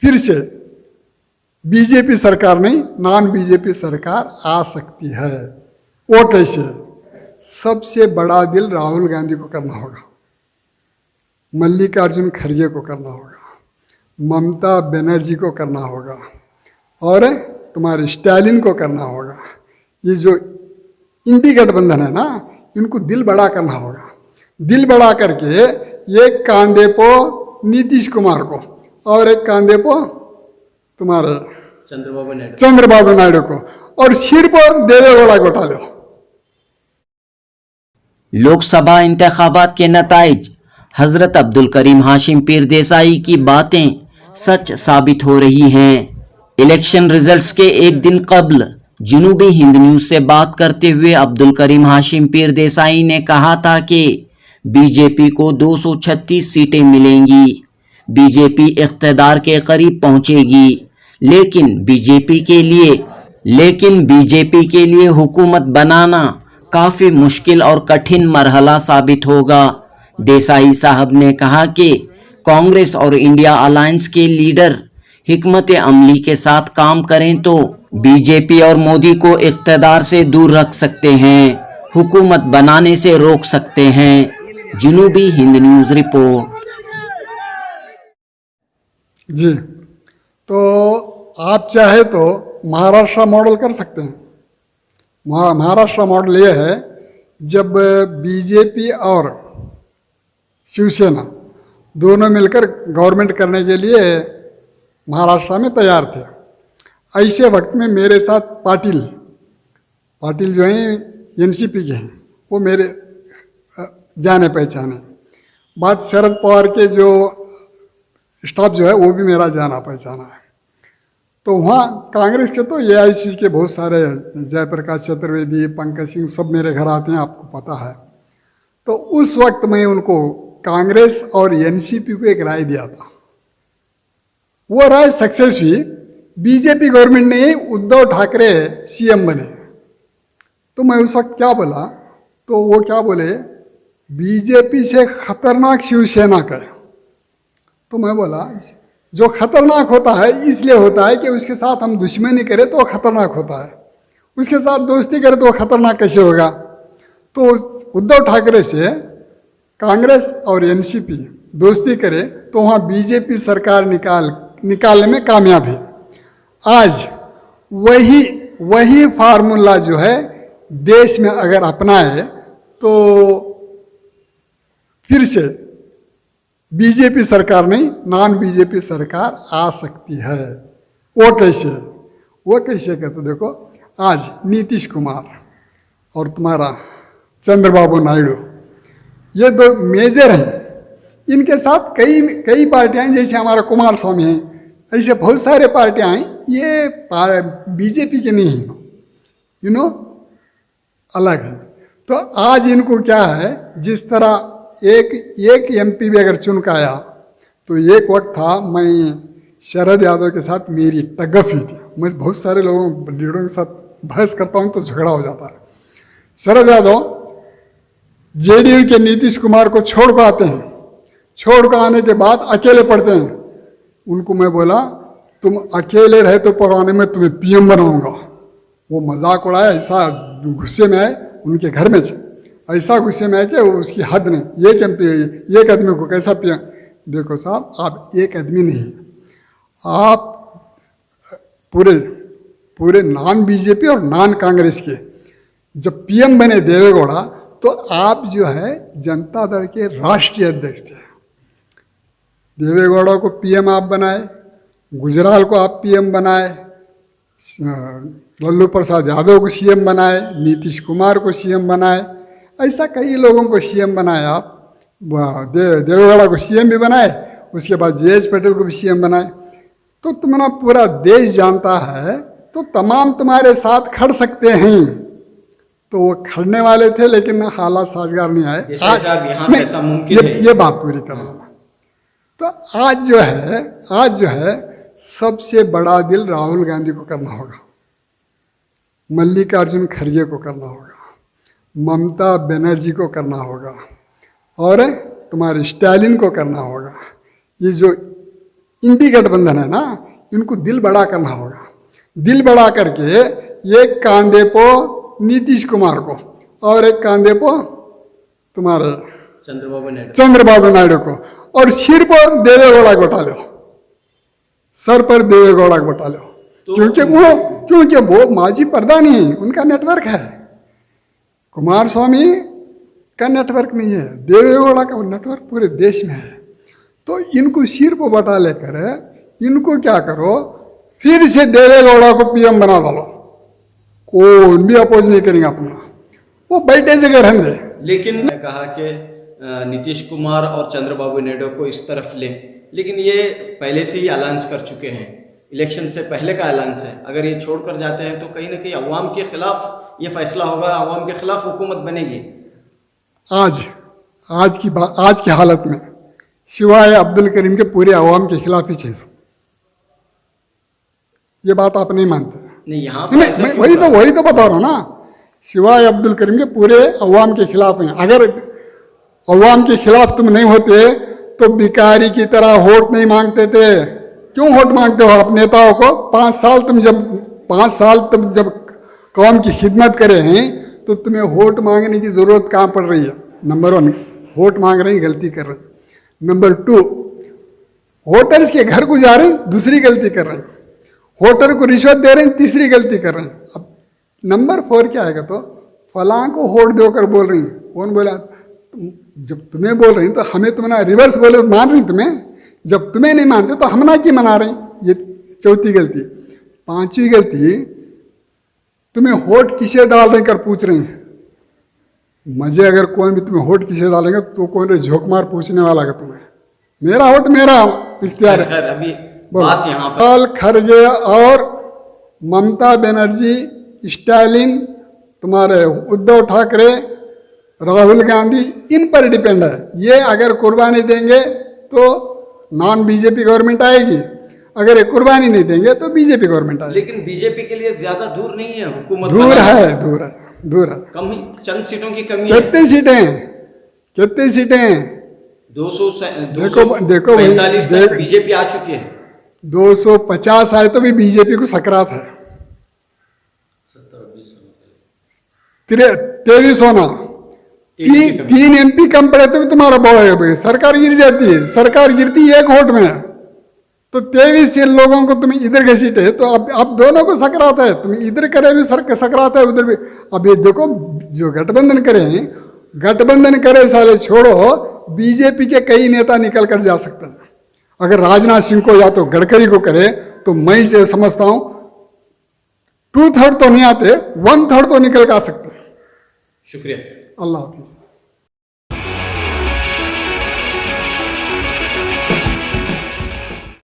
फिर से बीजेपी सरकार नहीं, नॉन बीजेपी सरकार आ सकती है। वो कैसे? सबसे बड़ा दिल राहुल गांधी को करना होगा, मल्लिकार्जुन खड़गे को करना होगा, ममता बनर्जी को करना होगा, और तुम्हारे स्टालिन को करना होगा। ये जो इंडी गठबंधन है ना, इनको दिल बड़ा करना होगा। दिल बड़ा करके एक कांधे को नीतीश कुमार को और एक कांधे को तुम्हारे चंद्रबाबू नायडू को, और सिर पर देवेगौड़ा को डालो। लोकसभा इंतखाबात के नताइज, हजरत अब्दुल करीम हाशिम पीर देसाई की बातें सच साबित हो रही हैं। इलेक्शन रिजल्ट्स के एक दिन कबल जुनूबी हिंद न्यूज से बात करते हुए अब्दुल करीम हाशिम पीर देसाई ने कहा था कि बीजेपी को 236 सीटें मिलेंगी, बीजेपी इख्तिदार के करीब पहुंचेगी, लेकिन बीजेपी के लिए हुकूमत बनाना काफ़ी मुश्किल और कठिन मरहला साबित होगा। देसाई साहब ने कहा कि कांग्रेस और इंडिया अलायंस के लीडर हिकमत अमली के साथ काम करें तो बीजेपी और मोदी को इख्तिदार से दूर रख सकते हैं, हुकूमत बनाने से रोक सकते हैं। जुनूबी हिंद न्यूज़ रिपोर्ट। जी, तो आप चाहे तो महाराष्ट्र मॉडल कर सकते हैं। महाराष्ट्र मॉडल ये है, जब बीजेपी और शिवसेना दोनों मिलकर गवर्नमेंट करने के लिए महाराष्ट्र में तैयार थे। ऐसे वक्त में मेरे साथ पाटिल जो हैं एनसीपी के हैं, वो मेरे जाने पहचाने। बात शरद पवार के जो स्टाफ जो है वो भी मेरा जाना पहचाना है। तो वहाँ कांग्रेस के तो एआईसी के बहुत सारे, जयप्रकाश चतुर्वेदी, पंकज सिंह, सब मेरे घर आते हैं, आपको पता है। तो उस वक्त मैं उनको कांग्रेस और एनसीपी को एक राय दिया था। वो राय सक्सेस हुई, बीजेपी गवर्नमेंट ने उद्धव ठाकरे सीएम बने। तो मैं उस वक्त क्या बोला, तो वो क्या बोले, बीजेपी से खतरनाक शिवसेना का। तो मैं बोला, जो खतरनाक होता है इसलिए होता है कि उसके साथ हम दुश्मनी करें तो खतरनाक होता है, उसके साथ दोस्ती करें तो खतरनाक कैसे होगा। तो उद्धव ठाकरे से कांग्रेस और एनसीपी दोस्ती करे तो वहाँ बीजेपी सरकार निकालने में कामयाब है। आज वही फार्मूला जो है देश में अगर अपनाए तो फिर से बीजेपी सरकार नहीं, नॉन बीजेपी सरकार आ सकती है। वो कैसे कहते तो देखो, आज नीतीश कुमार और तुम्हारा चंद्रबाबू नायडू, ये दो मेजर हैं। इनके साथ कई पार्टियां हैं, जैसे हमारा कुमार स्वामी हैं, ऐसे बहुत सारे पार्टियां हैं। ये बीजेपी के नहीं हैं, अलग है। तो आज इनको क्या है, जिस तरह एक एमपी भी अगर चुन का आया, तो एक वक्त था मैं शरद यादव के साथ मेरी टगफ ही थी। मैं बहुत सारे लीडरों के साथ बहस करता हूँ तो झगड़ा हो जाता है। शरद यादव जेडीयू के नीतीश कुमार को छोड़ कर आते हैं, छोड़ कर आने के बाद अकेले पड़ते हैं। उनको मैं बोला, तुम अकेले रहे तो पुराने में तुम्हें पीएम बनाऊंगा। वो मजाक उड़ाया, ऐसा गुस्से में आए उनके घर में, ऐसा गुस्से में आए कि उसकी हद नहीं। एक आदमी को कैसा पीएम? देखो साहब, आप एक आदमी नहीं, आप पूरे नॉन बीजेपी और नॉन कांग्रेस के जब पीएम बने देवेगौड़ा, तो आप जो है जनता दल के राष्ट्रीय अध्यक्ष थे। देवेगौड़ा को पीएम आप बनाए, गुजराल को आप पीएम बनाए, लल्लू प्रसाद यादव को सीएम बनाए, नीतीश कुमार को सीएम बनाए, ऐसा कई लोगों को सीएम बनाए आप। देवेगौड़ा को सीएम भी बनाए, उसके बाद जेएच पटेल को भी सीएम बनाए। तो तुम्हारा पूरा देश जानता है, तो तमाम तुम्हारे साथ खड़ सकते हैं। तो वो खड़ने वाले थे, लेकिन हालात साजगार नहीं आए। ये बात पूरी करना है। तो आज जो है सबसे बड़ा दिल राहुल गांधी को करना होगा, मल्लिकार्जुन खड़गे को करना होगा, ममता बनर्जी को करना होगा, और तुम्हारे स्टालिन को करना होगा। ये जो इंडी गठबंधन है ना, इनको दिल बड़ा करना होगा। दिल बड़ा करके एक कांधे को नीतीश कुमार को और एक कांधे को तुम्हारे चंद्रबाबू नायडू को, और सिर पर देवेगौड़ा को बैठा लो, सर पर देवेगौड़ा को बैठा लो। तो क्योंकि वो माजी प्रधानी है, उनका नेटवर्क है। कुमार स्वामी का नेटवर्क नहीं है, देवेगौड़ा का नेटवर्क पूरे देश में है। तो इनको सिर पर बैठा लेकर इनको क्या करो, फिर से देवेगौड़ा को पीएम बना डालो, कौन भी अपोज नहीं करेंगे अपना, वो बैठे जगह रहने। लेकिन मैं कहा कि नीतीश कुमार और चंद्रबाबू नायडू को इस तरफ ले, लेकिन ये पहले से ही अलायंस कर चुके हैं, इलेक्शन से पहले का अलायंस है। अगर ये छोड़कर जाते हैं तो कहीं ना कहीं अवाम के खिलाफ ये फैसला होगा, अवाम के खिलाफ हुकूमत बनेगी। आज की हालत में सिवाय अब्दुल करीम के पूरे अवाम के खिलाफ ही चाहिए। ये बात आप नहीं मानते? नहीं, यहाँ मैं वही तो बता रहा हूँ ना, सिवाय अब्दुल करीम के पूरे अवाम के खिलाफ हैं। अगर अवाम के खिलाफ तुम नहीं होते तो भिखारी की तरह वोट नहीं मांगते थे। क्यों वोट मांगते हो आप नेताओं को? 5 साल तुम जब कौम की खिदमत करे हैं तो तुम्हें वोट मांगने की जरूरत कहाँ पड़ रही है? नंबर 1, वोट मांग रहे हैं, गलती कर रहे हैं। नंबर 2, होटल्स के घर गुजारे, दूसरी गलती कर रहे हैं। होटल को रिश्वत दे रहे हैं, तीसरी गलती कर रहे हैं। अब नंबर 4 क्या आएगा? तो फलां को वोट देकर बोल रही हैं। कौन बोला? जब तुम्हें बोल रही तो हमें तुम ना रिवर्स बोले, मान रही तुम्हें। जब तुम्हें नहीं मानते तो हम ना की मना रहे हैं। ये 4थी गलती। 5वीं गलती, तुम्हें वोट किसे डाल रहे कर पूछ रहे हैं। मजे अगर कौन भी तुम्हें वोट किसे डालेंगे तो कौन रे झोंक मार पूछने वाला है तुम्हें। मेरा वोट मेरा इख्तियार है। अभी बात यहाँ पर लाल खड़गे और ममता बनर्जी, स्टालिन, तुम्हारे उद्धव ठाकरे, राहुल गांधी, इन पर डिपेंड है। ये अगर कुर्बानी देंगे तो नॉन बीजेपी गवर्नमेंट आएगी, अगर ये कुर्बानी नहीं देंगे तो बीजेपी गवर्नमेंट आएगी। लेकिन बीजेपी के लिए ज्यादा दूर नहीं है हुकूमत, दूर है। कम ही चंद सीटों की कमी है। कितनी सीटें? 245 तक बीजेपी आ चुकी है। 250 आए तो भी बीजेपी को सकरात है। 23 होना, 3 MP कम पड़े तो भी तुम्हारा बहुत है भाई। सरकार गिर जाती है, सरकार गिरती है 1 वोट में, तो 23 से लोगों को तुम इधर घसीटे तो अब दोनों को सकरात है। तुम इधर करे भी सकरात है, उधर भी। अब ये देखो, जो गठबंधन करे हैं, गठबंधन करे साले छोड़ो, बीजेपी के कई नेता निकल कर जा सकते हैं। अगर राजनाथ सिंह को या तो गडकरी को करे तो मैं समझता हूं 2/3 तो नहीं आते, 1/3 तो निकल कर आ सकते हैं। शुक्रिया। अल्लाह हाफिज।